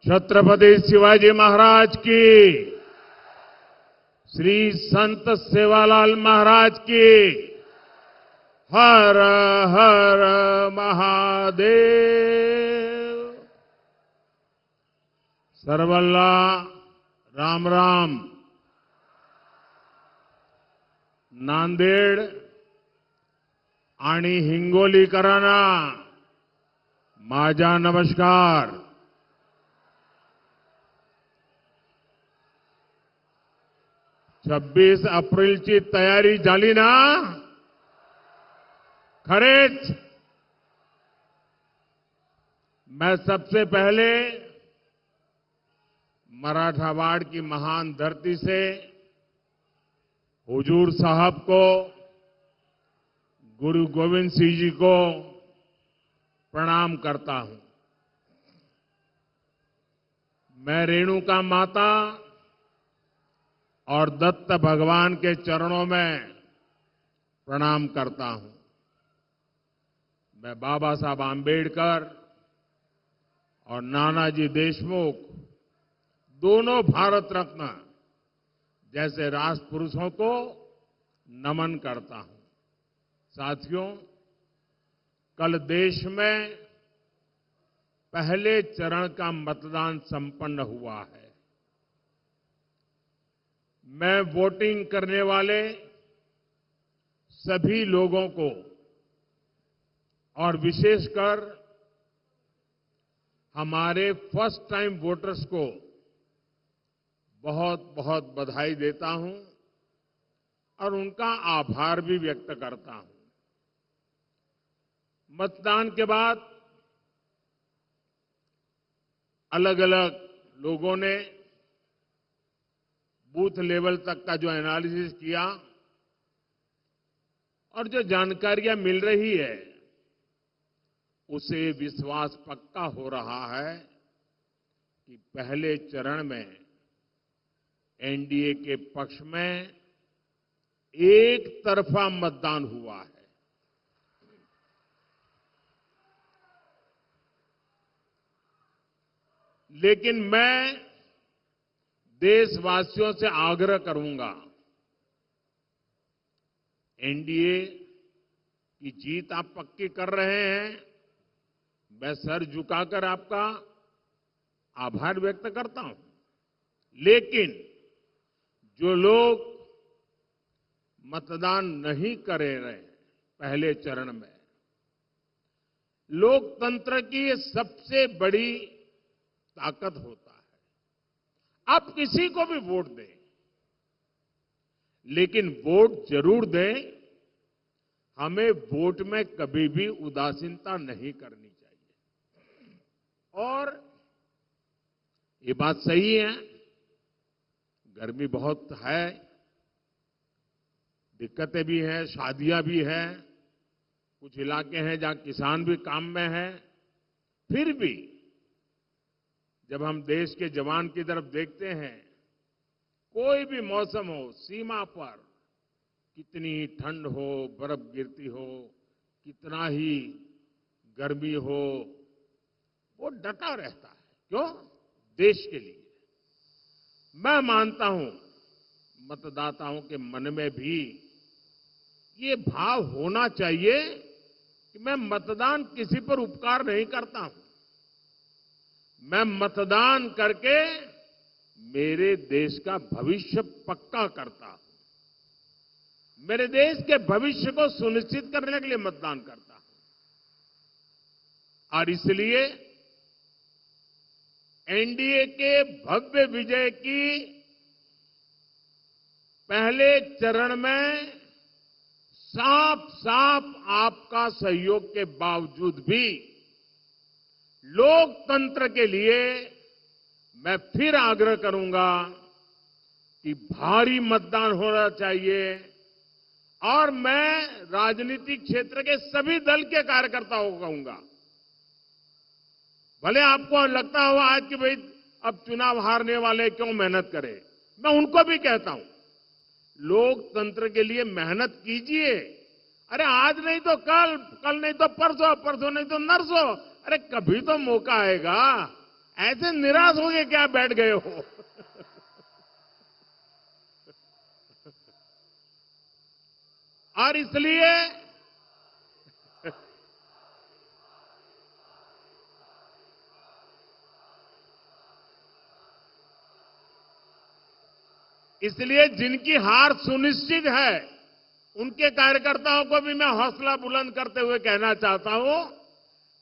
छत्रपति शिवाजी महाराज की, श्री संत सेवालाल महाराज की, हर हर महादेव। सर्वल्ला राम राम। नांदेड आणि हिंगोलीकरांना माझा नमस्कार। 26 एप्रिलची तयारी झाली ना? खरेच मैं सबसे पहले मराठावाड़ की महान धरती से हुजूर साहब को, गुरु गोविंद सिंह जी को प्रणाम करता हूं। मैं रेणुका माता और दत्त भगवान के चरणों में प्रणाम करता हूं। मैं बाबा साहब आंबेडकर और नानाजी देशमुख, दोनों भारत रत्न जैसे राष्ट्र पुरुषों को नमन करता हूं। साथियों, कल देश में पहले चरण का मतदान संपन्न हुआ है। मैं वोटिंग करने वाले सभी लोगों को और विशेषकर हमारे फर्स्ट टाइम वोटर्स को बहुत बहुत बधाई देता हूं और उनका आभार भी व्यक्त करता हूं। मतदान के बाद अलग अलग लोगों ने बूथ लेवल तक का जो एनालिसिस किया और जो जानकारियां मिल रही है, उसे विश्वास पक्का हो रहा है कि पहले चरण में एनडीए के पक्ष में एक तरफा मतदान हुआ है। लेकिन मैं देशवासियों से आग्रह करूंगा, एनडीए की जीत आप पक्की कर रहे हैं, मैं सर झुकाकर आपका आभार व्यक्त करता हूं। लेकिन जो लोग मतदान नहीं कर रहे पहले चरण में, लोकतंत्र की ये सबसे बड़ी ताकत होता है। आप किसी को भी वोट दें, लेकिन वोट जरूर दें। हमें वोट में कभी भी उदासीनता नहीं करनी चाहिए। और ये बात सही है, गर्मी बहुत है, दिक्कतें भी हैं, शादियां भी हैं, कुछ इलाके हैं जहां किसान भी काम में हैं। फिर भी जब हम देश के जवान की तरफ देखते हैं, कोई भी मौसम हो, सीमा पर कितनी ही ठंड हो, बर्फ गिरती हो, कितना ही गर्मी हो, वो डटा रहता है। क्यों? देश के लिए। मैं मानता हूं मतदाताओं के मन में भी ये भाव होना चाहिए कि मैं मतदान किसी पर उपकार नहीं करता हूं। मैं मतदान करके मेरे देश का भविष्य पक्का करता हूं। मेरे देश के भविष्य को सुनिश्चित करने के लिए मतदान करता हूं। और इसलिए एनडीए के भव्य विजय की पहले चरण में साफ साफ आपका सहयोग के बावजूद भी लोकतंत्र के लिए मैं फिर आग्रह करूंगा कि भारी मतदान होना चाहिए। और मैं राजनीतिक क्षेत्र के सभी दल के कार्यकर्ताओं को कहूंगा, भले आपको लगता हो आज कि भाई अब चुनाव हारने वाले क्यों मेहनत करें, मैं उनको भी कहता हूं, लोकतंत्र के लिए मेहनत कीजिए। अरे आज नहीं तो कल, कल नहीं तो परसों, परसों नहीं तो नरसों, अरे कभी तो मौका आएगा। ऐसे निराश हो गए क्या बैठ गए हो? और इसलिए जिनकी हार सुनिश्चित है, उनके कार्यकर्ताओं को भी मैं हौसला बुलंद करते हुए कहना चाहता हूं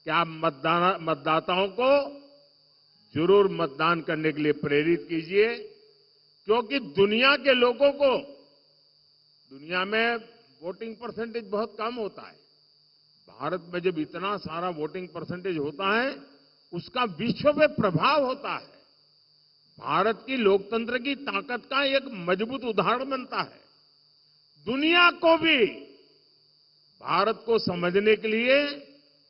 कि आप मतदाताओं को जरूर मतदान करने के लिए प्रेरित कीजिए, क्योंकि दुनिया के लोगों को, दुनिया में वोटिंग परसेंटेज बहुत कम होता है। भारत में जब इतना सारा वोटिंग परसेंटेज होता है, उसका विश्व में प्रभाव होता है। भारत की लोकतंत्र की ताकत का एक मजबूत उदाहरण बनता है। दुनिया को भी भारत को समझने के लिए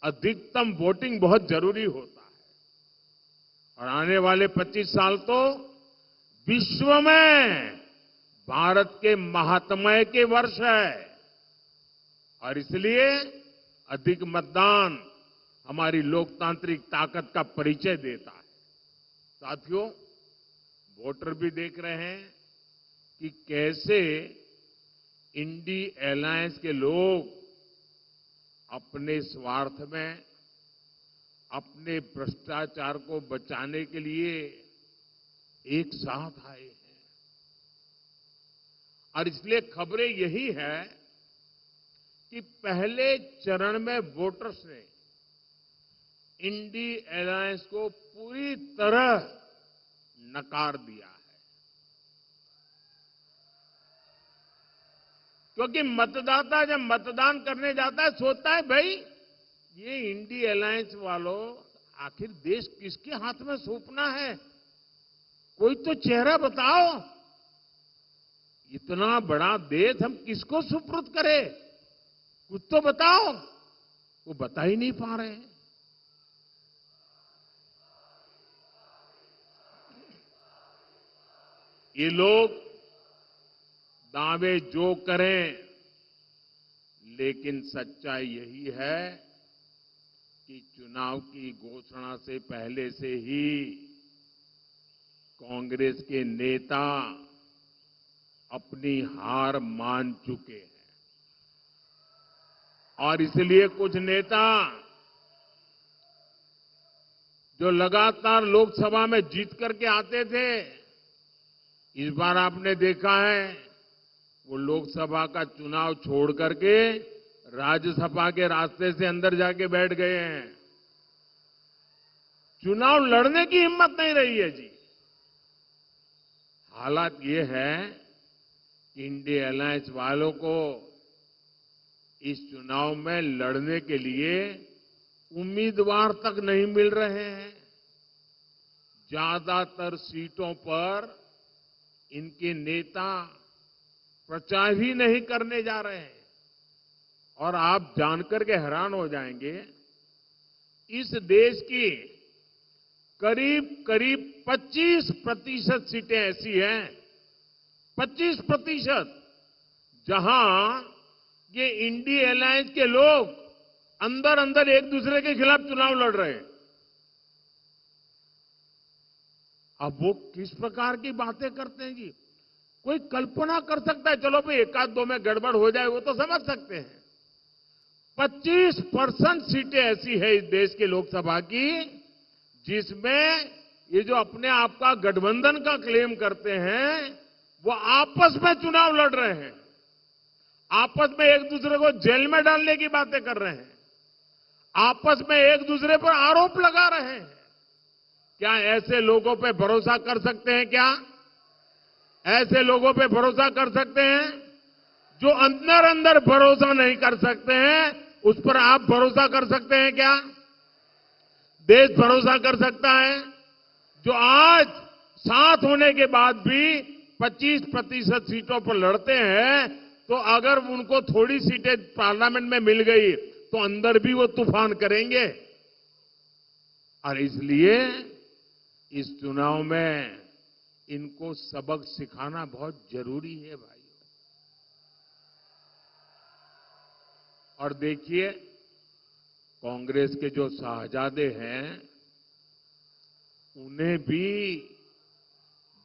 अधिकतम वोटिंग बहुत जरूरी होता है। और आने वाले 25 साल तो विश्व में भारत के महात्म्य के वर्ष है, और इसलिए अधिक मतदान हमारी लोकतांत्रिक ताकत का परिचय देता है। साथियों, वोटर भी देख रहे हैं कि कैसे इंडी अलायंस के लोग अपने स्वार्थ में, अपने भ्रष्टाचार को बचाने के लिए एक साथ आए हैं। और इसलिए खबरें यही है कि पहले चरण में वोटर्स ने इंडी अलायंस को पूरी तरह नकार दिया है, क्योंकि मतदाता जब मतदान करने जाता है सोचता है, भाई ये इंडी अलायंस वालों आखिर देश किसके हाथ में सौंपना है, कोई तो चेहरा बताओ। इतना बड़ा देश हम किसको सुपुर्द करें, कुछ तो बताओ। वो बता ही नहीं पा रहे हैं। ये लोग दावे जो करें, लेकिन सच्चाई यही है कि चुनाव की घोषणा से पहले से ही कांग्रेस के नेता अपनी हार मान चुके हैं। और इसलिए कुछ नेता जो लगातार लोकसभा में जीत करके आते थे, इस बार आपने देखा है वो लोकसभा का चुनाव छोड़ करके राज्यसभा के रास्ते से अंदर जाके बैठ गए हैं। चुनाव लड़ने की हिम्मत नहीं रही है जी। हालात ये है कि इंडी अलायंस वालों को इस चुनाव में लड़ने के लिए उम्मीदवार तक नहीं मिल रहे हैं। ज्यादातर सीटों पर इनके नेता प्रचार ही नहीं करने जा रहे हैं। और आप जानकर के हैरान हो जाएंगे, इस देश की करीब 25% सीटें ऐसी हैं, 25%, जहां ये इंडी अलायंस के लोग अंदर अंदर एक दूसरे के खिलाफ चुनाव लड़ रहे हैं। अब वो किस प्रकार की बातें करते हैं जी, कोई कल्पना कर सकता है। चलो भाई एक आध दो में गड़बड़ हो जाए वो तो समझ सकते हैं। 25% सीटें ऐसी है इस देश के लोकसभा की जिसमें ये जो अपने आप का गठबंधन का क्लेम करते हैं, वो आपस में चुनाव लड़ रहे हैं, आपस में एक दूसरे को जेल में डालने की बातें कर रहे हैं, आपस में एक दूसरे पर आरोप लगा रहे हैं। क्या ऐसे लोगों पे भरोसा कर सकते हैं? क्या ऐसे लोगों पे भरोसा कर सकते हैं? जो अंदर अंदर भरोसा नहीं कर सकते हैं, उस पर आप भरोसा कर सकते हैं क्या? देश भरोसा कर सकता है? जो आज साथ होने के बाद भी 25% सीटों पर लड़ते हैं, तो अगर उनको थोड़ी सीटें पार्लियामेंट में मिल गई तो अंदर भी वो तूफान करेंगे। और इसलिए इस चुनाव में इनको सबक सिखाना बहुत जरूरी है भाइयों। और देखिए, कांग्रेस के जो शाहजादे हैं, उन्हें भी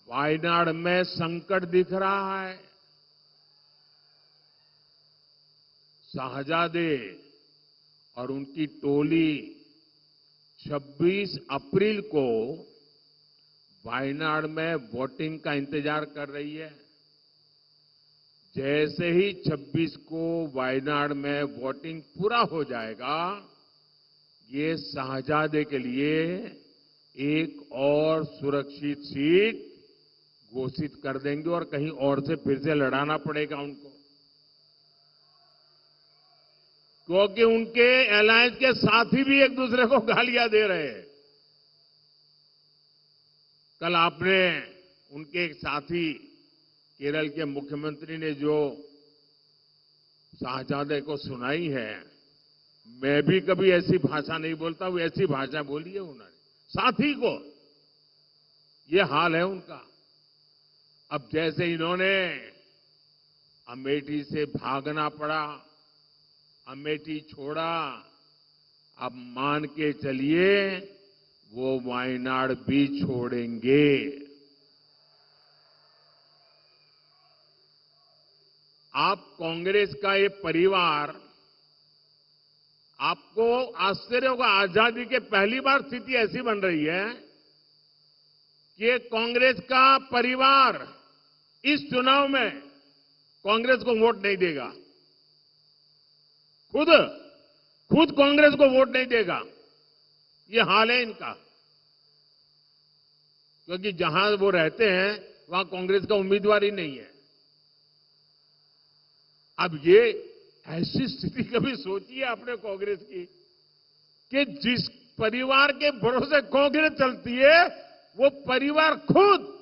वायनाड में संकट दिख रहा है। शाहजादे और उनकी टोली 26 अप्रैल को वायनाड में वोटिंग का इंतजार कर रही है। जैसे ही 26 को वायनाड में वोटिंग पूरा हो जाएगा, ये शाहजादे के लिए एक और सुरक्षित सीट घोषित कर देंगे और कहीं और से फिर से लड़ाना पड़ेगा उनको, क्योंकि उनके अलायंस के साथी भी एक दूसरे को गालियां दे रहे हैं। कल आपने उनके एक साथी केरल के मुख्यमंत्री ने जो शाहजादे को सुनाई है, मैं भी कभी ऐसी भाषा नहीं बोलता हूं, ऐसी भाषा बोली है उन्होंने साथी को। ये हाल है उनका। अब जैसे इन्होंने अमेठी से भागना पड़ा, अमेठी छोड़ा, अब मान के चलिए वो वायनाड भी छोड़ेंगे। आप कांग्रेस का ये परिवार, आपको आश्चर्य होगा, आजादी के पहली बार स्थिति ऐसी बन रही है कि कांग्रेस का परिवार इस चुनाव में कांग्रेस को वोट नहीं देगा। खुद कांग्रेस को वोट नहीं देगा। ये हाल है इनका, क्योंकि जहां वो रहते हैं वहां कांग्रेस का उम्मीदवार ही नहीं है। अब ये ऐसी स्थिति कभी सोची है आपने कांग्रेस की कि जिस परिवार के भरोसे कांग्रेस चलती है, वो परिवार खुद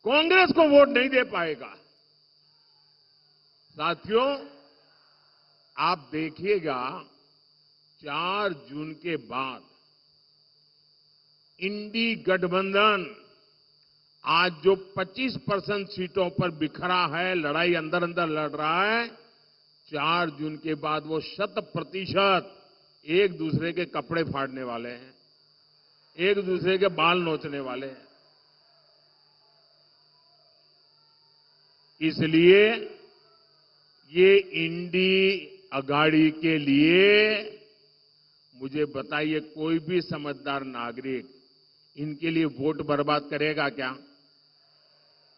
कांग्रेस को वोट नहीं दे पाएगा। साथियों, आप देखिएगा 4 जून के बाद इंडी गठबंधन आज जो 25% सीटों पर बिखरा है, लड़ाई अंदर अंदर लड़ रहा है, 4 जून के बाद वो 100% एक दूसरे के कपड़े फाड़ने वाले हैं, एक दूसरे के बाल नोचने वाले हैं। इसलिए ये इंडी अगाड़ी के लिए, मुझे बताइए, कोई भी समझदार नागरिक इनके लिए वोट बर्बाद करेगा क्या?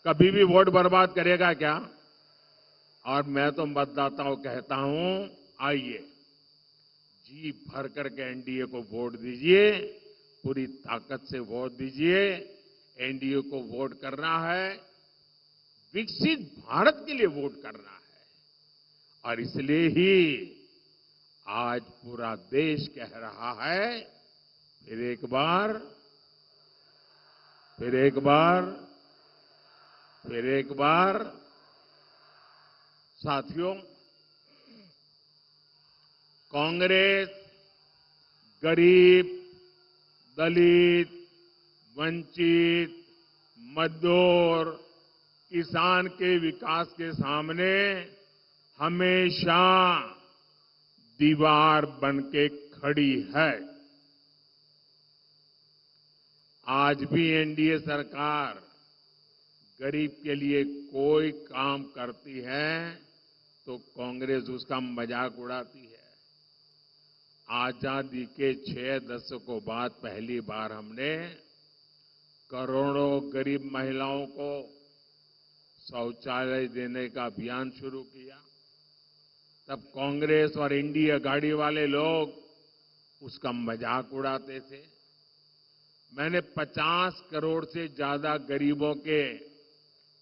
कभी भी वोट बर्बाद करेगा क्या? और मैं तो मतदाताओं कहता हूं, आइए जी भर करके एनडीए को वोट दीजिए, पूरी ताकत से वोट दीजिए। एनडीए को वोट करना है, विकसित भारत के लिए वोट करना है। और इसलिए ही आज पूरा देश कह रहा है, फिर एक बार, साथियों, कांग्रेस गरीब, दलित, वंचित, मजदूर, किसान के विकास के सामने हमेशा दीवार बन के खड़ी है। आज भी एनडीए सरकार गरीब के लिए कोई काम करती है तो कांग्रेस उसका मजाक उड़ाती है। आजादी के 6 दशकों बाद पहली बार हमने करोड़ों गरीब महिलाओं को शौचालय देने का अभियान शुरू किया। तब कांग्रेस और इंडिया गाड़ी वाले लोग उसका मजाक उड़ाते थे। मैंने 50 करोड़ से ज्यादा गरीबों के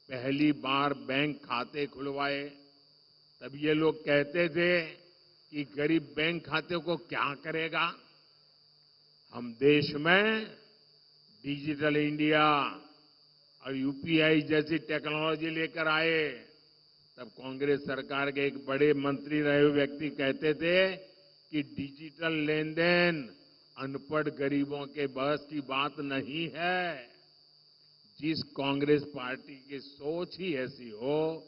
पहली बार बैंक खाते खुलवाए। तब ये लोग कहते थे कि गरीब बैंक खाते को क्या करेगा। हम देश में डिजिटल इंडिया और यूपीआई जैसी टेक्नोलॉजी लेकर आए। तब कांग्रेस सरकार के एक बड़े मंत्री रहे हुए व्यक्ति कहते थे कि डिजिटल लेन देन अनपढ़ गरीबों के बस की बात नहीं है। जिस कांग्रेस पार्टी की सोच ही ऐसी हो,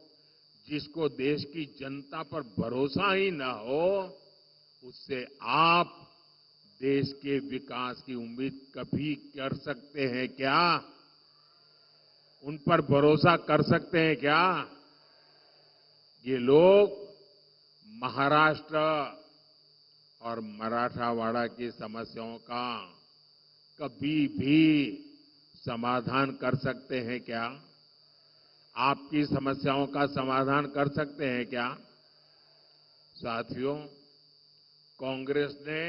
जिसको देश की जनता पर भरोसा ही न हो, उससे आप देश के विकास की उम्मीद कभी कर सकते हैं क्या? उन पर भरोसा कर सकते हैं क्या? ये लोग महाराष्ट्र और मराठवाड़ा की समस्याओं का कभी भी समाधान कर सकते हैं क्या? आपकी समस्याओं का समाधान कर सकते हैं क्या? साथियों, कांग्रेस ने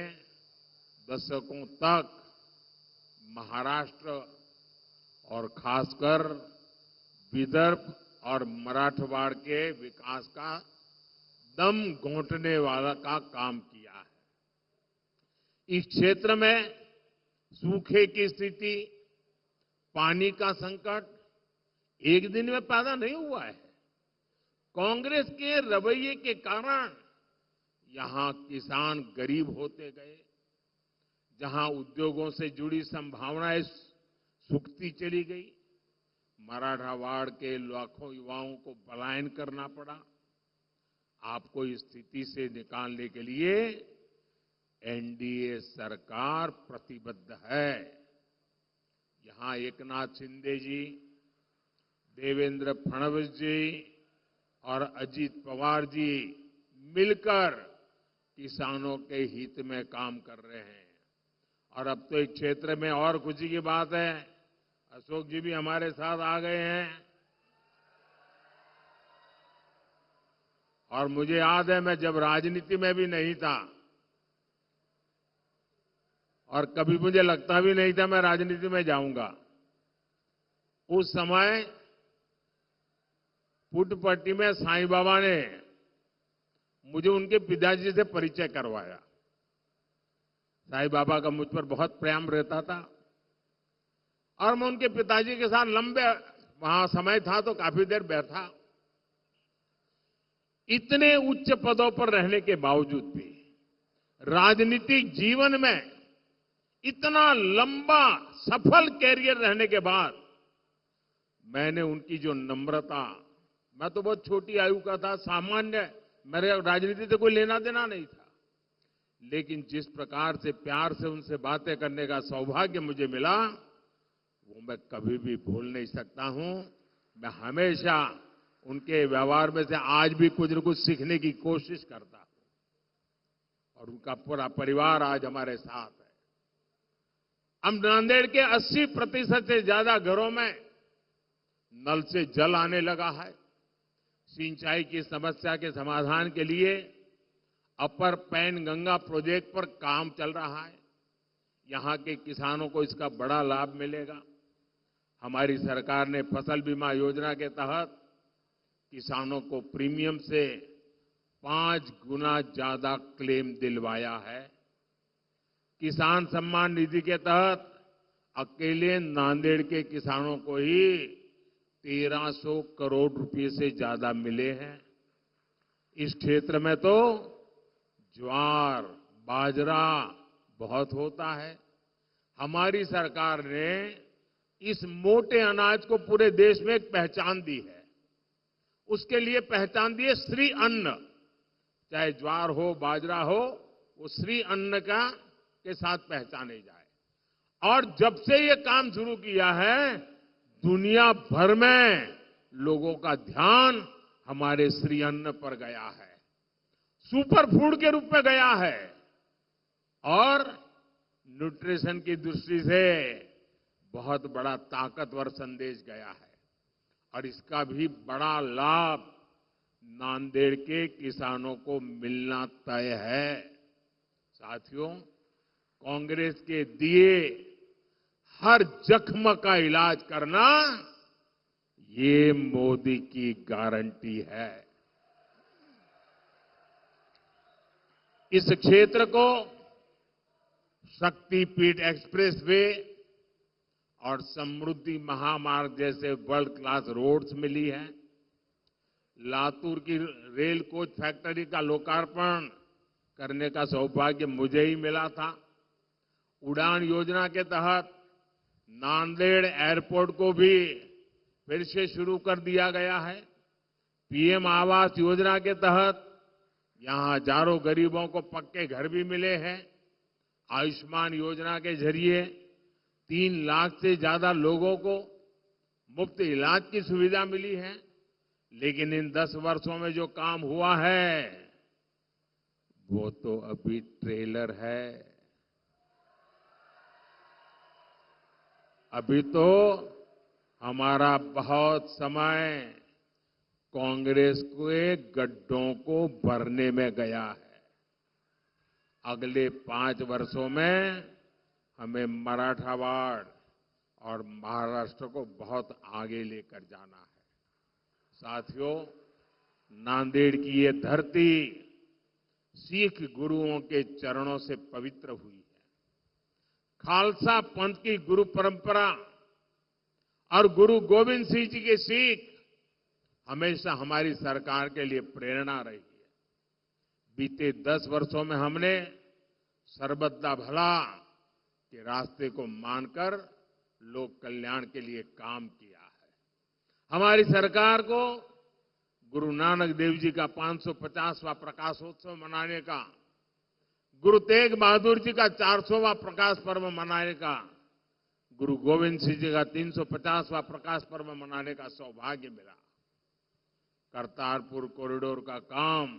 दशकों तक महाराष्ट्र और खासकर विदर्भ और मराठवाड़ के विकास का दम घोंटने वाला का काम किया है। इस क्षेत्र में सूखे की स्थिति, पानी का संकट एक दिन में पैदा नहीं हुआ है। कांग्रेस के रवैये के कारण यहां किसान गरीब होते गए, जहां उद्योगों से जुड़ी संभावनाएं सूखती चली गई, मराठवाड़ के लाखों युवाओं को पलायन करना पड़ा। आपको इस स्थिति से निकालने के लिए एनडीए सरकार प्रतिबद्ध है। यहां एकनाथ शिंदे जी, देवेंद्र फडणवीस जी और अजीत पवार जी मिलकर किसानों के हित में काम कर रहे हैं। और अब तो एक क्षेत्र में और खुशी की बात है, अशोक जी भी हमारे साथ आ गए हैं। और मुझे याद है, मैं जब राजनीति में भी नहीं था और कभी मुझे लगता भी नहीं था मैं राजनीति में जाऊंगा, उस समय पुट्टपट्टी में साईं बाबा ने मुझे उनके पिताजी से परिचय करवाया। साईं बाबा का मुझ पर बहुत प्रेम रहता था और मैं उनके पिताजी के साथ लंबे वहां समय था तो काफी देर बैठा। इतने उच्च पदों पर रहने के बावजूद भी राजनीतिक जीवन में इतना लंबा सफल कैरियर रहने के बाद मैंने उनकी जो नम्रता, मैं तो बहुत छोटी आयु का था, सामान्य, मेरे राजनीति से कोई लेना देना नहीं था, लेकिन जिस प्रकार से प्यार से उनसे बातें करने का सौभाग्य मुझे मिला, वो मैं कभी भी भूल नहीं सकता हूं। मैं हमेशा उनके व्यवहार में से आज भी कुछ न कुछ सीखने की कोशिश करता हूं और उनका पूरा परिवार आज हमारे साथ है। हम नांदेड़ के 80% से ज्यादा घरों में नल से जल आने लगा है। सिंचाई की समस्या के समाधान के लिए अपर पैन गंगा प्रोजेक्ट पर काम चल रहा है। यहां के किसानों को इसका बड़ा लाभ मिलेगा। हमारी सरकार ने फसल बीमा योजना के तहत किसानों को प्रीमियम से 5 गुना ज्यादा क्लेम दिलवाया है। किसान सम्मान निधि के तहत अकेले नांदेड़ के किसानों को ही 1300 करोड़ रुपए से ज्यादा मिले हैं। इस क्षेत्र में तो ज्वार, बाजरा बहुत होता है। हमारी सरकार ने इस मोटे अनाज को पूरे देश में एक पहचान दी है। उसके लिए पहचान दी है श्री अन्न। चाहे ज्वार हो, बाजरा हो, वो श्री अन्न का के साथ पहचाने जाए। और जब से ये काम शुरू किया है, दुनिया भर में लोगों का ध्यान हमारे श्री अन्न पर गया है, सुपर फूड के रूप में गया है और न्यूट्रिशन की दृष्टि से बहुत बड़ा ताकतवर संदेश गया है। और इसका भी बड़ा लाभ नांदेड़ के किसानों को मिलना तय है। साथियों, कांग्रेस के दिए हर जख्म का इलाज करना, ये मोदी की गारंटी है। इस क्षेत्र को शक्तिपीठ एक्सप्रेसवे और समृद्धि महामार्ग जैसे वर्ल्ड क्लास रोड्स मिली है। लातूर की रेल कोच फैक्ट्री का लोकार्पण करने का सौभाग्य मुझे ही मिला था। उड़ान योजना के तहत नांदेड़ एयरपोर्ट को भी फिर से शुरू कर दिया गया है। पीएम आवास योजना के तहत यहां हजारों गरीबों को पक्के घर भी मिले हैं। आयुष्मान योजना के जरिए 3 लाख से ज्यादा लोगों को मुफ्त इलाज की सुविधा मिली है। लेकिन इन 10 वर्षों में जो काम हुआ है वो तो अभी ट्रेलर है। अभी तो हमारा बहुत समय कांग्रेस के गड्ढों को भरने में गया है। अगले 5 वर्षों में हमें मराठवाड़ और महाराष्ट्र को बहुत आगे लेकर जाना है। साथियों, नांदेड़ की ये धरती सिख गुरुओं के चरणों से पवित्र हुई है। खालसा पंथ की गुरु परंपरा और गुरु गोविंद सिंह जी की सीख हमेशा हमारी सरकार के लिए प्रेरणा रही है। बीते 10 वर्षों में हमने सर्वदा भला के रास्ते को मानकर लोक कल्याण के लिए काम किया है। हमारी सरकार को गुरु नानक देव जी का 550वां प्रकाशोत्सव मनाने का, गुरु तेग बहादुर जी का 400वां प्रकाश पर्व मनाने का, गुरु गोविंद सिंह जी का 350वां प्रकाश पर्व मनाने का सौभाग्य मिला। करतारपुर कॉरिडोर का काम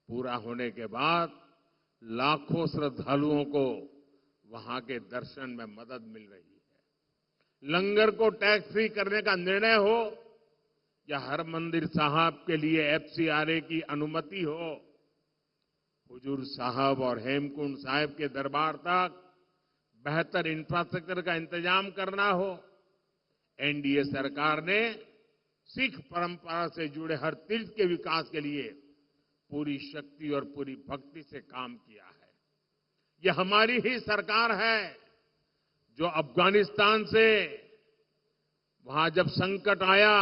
पूरा होने के बाद लाखों श्रद्धालुओं को वहां के दर्शन में मदद मिल रही है। लंगर को टैक्स फ्री करने का निर्णय हो या हरमंदिर साहब के लिए एफसीआरए की अनुमति हो, हुजूर साहब और हेमकुंड साहिब के दरबार तक बेहतर इंफ्रास्ट्रक्चर का इंतजाम करना हो, एनडीए सरकार ने सिख परंपरा से जुड़े हर तीर्थ के विकास के लिए पूरी शक्ति और पूरी भक्ति से काम किया है। यह हमारी ही सरकार है जो अफगानिस्तान से वहां जब संकट आया,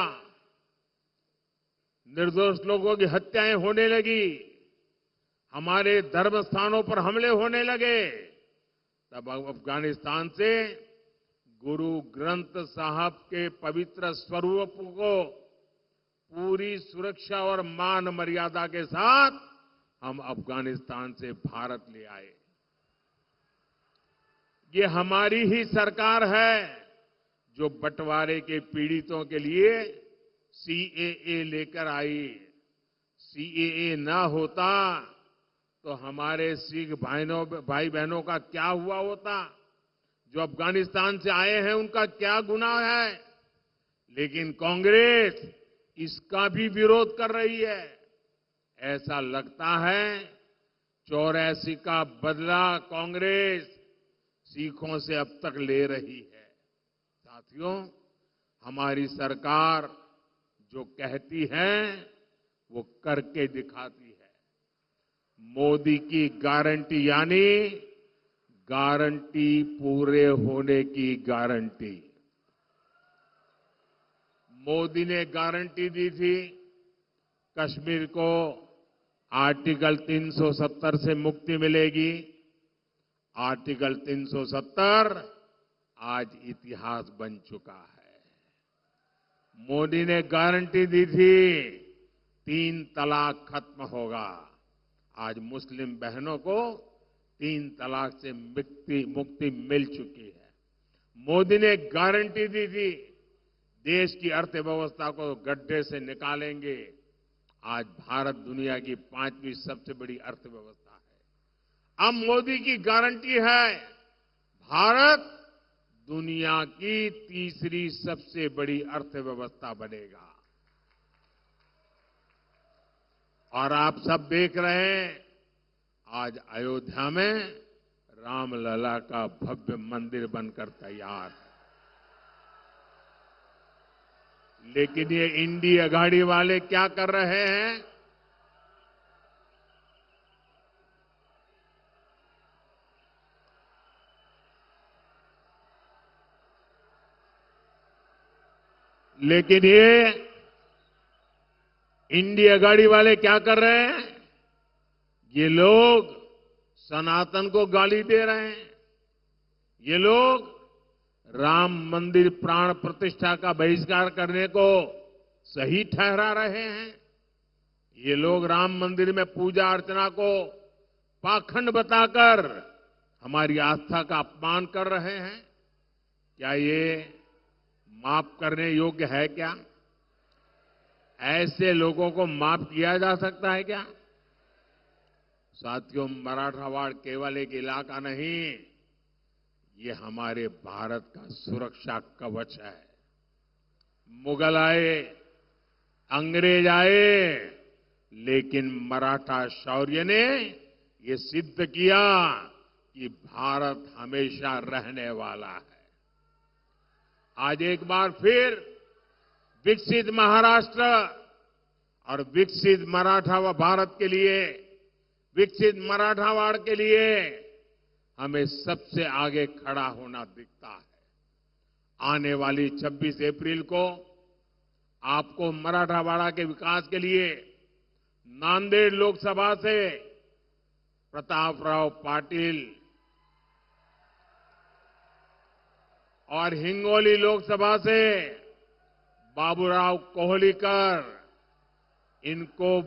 निर्दोष लोगों की हत्याएं होने लगी, हमारे धर्म स्थानों पर हमले होने लगे, तब अफगानिस्तान से गुरु ग्रंथ साहब के पवित्र स्वरूप को पूरी सुरक्षा और मान मर्यादा के साथ हम अफगानिस्तान से भारत ले आए। ये हमारी ही सरकार है जो बंटवारे के पीड़ितों के लिए सीएए लेकर आई। सीएए ना होता तो हमारे सिख भाई बहनों का क्या हुआ होता? जो अफगानिस्तान से आए हैं उनका क्या गुनाह है? लेकिन कांग्रेस इसका भी विरोध कर रही है। ऐसा लगता है 84 का बदला कांग्रेस सिखों से अब तक ले रही है। साथियों, हमारी सरकार जो कहती है वो करके दिखाती है। मोदी की गारंटी यानी गारंटी पूरे होने की गारंटी। मोदी ने गारंटी दी थी कश्मीर को आर्टिकल 370 से मुक्ति मिलेगी। आर्टिकल 370 आज इतिहास बन चुका है। मोदी ने गारंटी दी थी 3 तलाक खत्म होगा। आज मुस्लिम बहनों को 3 तलाक से मुक्ति मिल चुकी है। मोदी ने गारंटी दी थी देश की अर्थव्यवस्था को गड्ढे से निकालेंगे। आज भारत दुनिया की 5वीं सबसे बड़ी अर्थव्यवस्था है। अब मोदी की गारंटी है भारत दुनिया की 3री सबसे बड़ी अर्थव्यवस्था बनेगा। और आप सब देख रहे हैं आज अयोध्या में रामलला का भव्य मंदिर बनकर तैयार है। लेकिन ये इंडी अघाड़ी वाले क्या कर रहे हैं? लेकिन ये इंडी अघाड़ी वाले क्या कर रहे हैं? ये लोग सनातन को गाली दे रहे हैं। ये लोग राम मंदिर प्राण प्रतिष्ठा का बहिष्कार करने को सही ठहरा रहे हैं। ये लोग राम मंदिर में पूजा अर्चना को पाखंड बताकर हमारी आस्था का अपमान कर रहे हैं। क्या ये माफ करने योग्य है क्या? ऐसे लोगों को माफ किया जा सकता है क्या? साथियों, मराठवाड़ केवल एक इलाका नहीं, ये हमारे भारत का सुरक्षा कवच है। मुगल आए, अंग्रेज आए, लेकिन मराठा शौर्य ने ये सिद्ध किया कि भारत हमेशा रहने वाला है। आज एक बार फिर विकसित महाराष्ट्र और विकसित मराठा भारत के लिए, विकसित मराठावाड़ के लिए हमें सबसे आगे खड़ा होना दिखता है। आने वाली 26 अप्रैल को आपको मराठावाड़ा के विकास के लिए नांदेड़ लोकसभा से प्रतापराव पाटिल और हिंगोली लोकसभा से बाबूराव कोहलीकर, इनको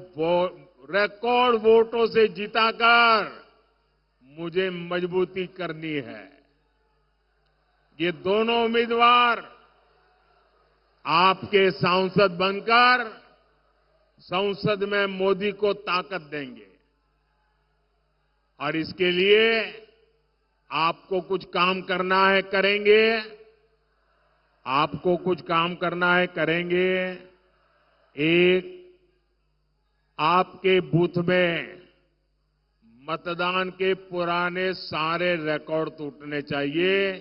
रिकॉर्ड वोटों से जिताकर मुझे मजबूती करनी है। ये दोनों उम्मीदवार आपके सांसद बनकर संसद में मोदी को ताकत देंगे और इसके लिए आपको कुछ काम करना है, करेंगे। आपको कुछ काम करना है, करेंगे। एक, आपके बूथ में मतदान के पुराने सारे रिकॉर्ड टूटने चाहिए।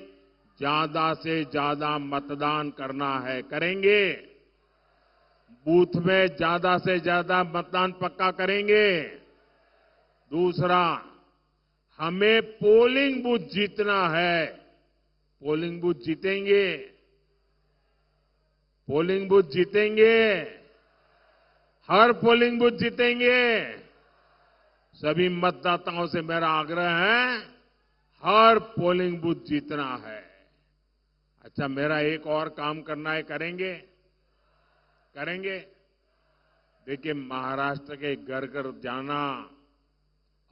ज्यादा से ज्यादा मतदान करना है, करेंगे। बूथ में ज्यादा से ज्यादा मतदान पक्का करेंगे। दूसरा, हमें पोलिंग बूथ जीतना है। पोलिंग बूथ जीतेंगे, पोलिंग बूथ जीतेंगे, हर पोलिंग बूथ जीतेंगे। सभी मतदाताओं से मेरा आग्रह है, हर पोलिंग बूथ जीतना है। अच्छा, मेरा एक और काम करना है, करेंगे? करेंगे। देखिए, महाराष्ट्र के घर घर जाना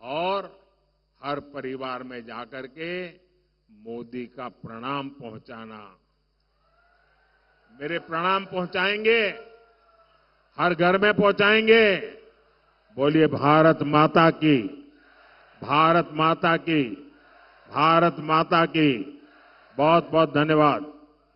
और हर परिवार में जाकर के मोदी का प्रणाम पहुंचाना। मेरे प्रणाम पहुंचाएंगे, हर घर में पहुंचाएंगे। बोलिए भारत माता की, भारत माता की, भारत माता की। बहुत बहुत धन्यवाद।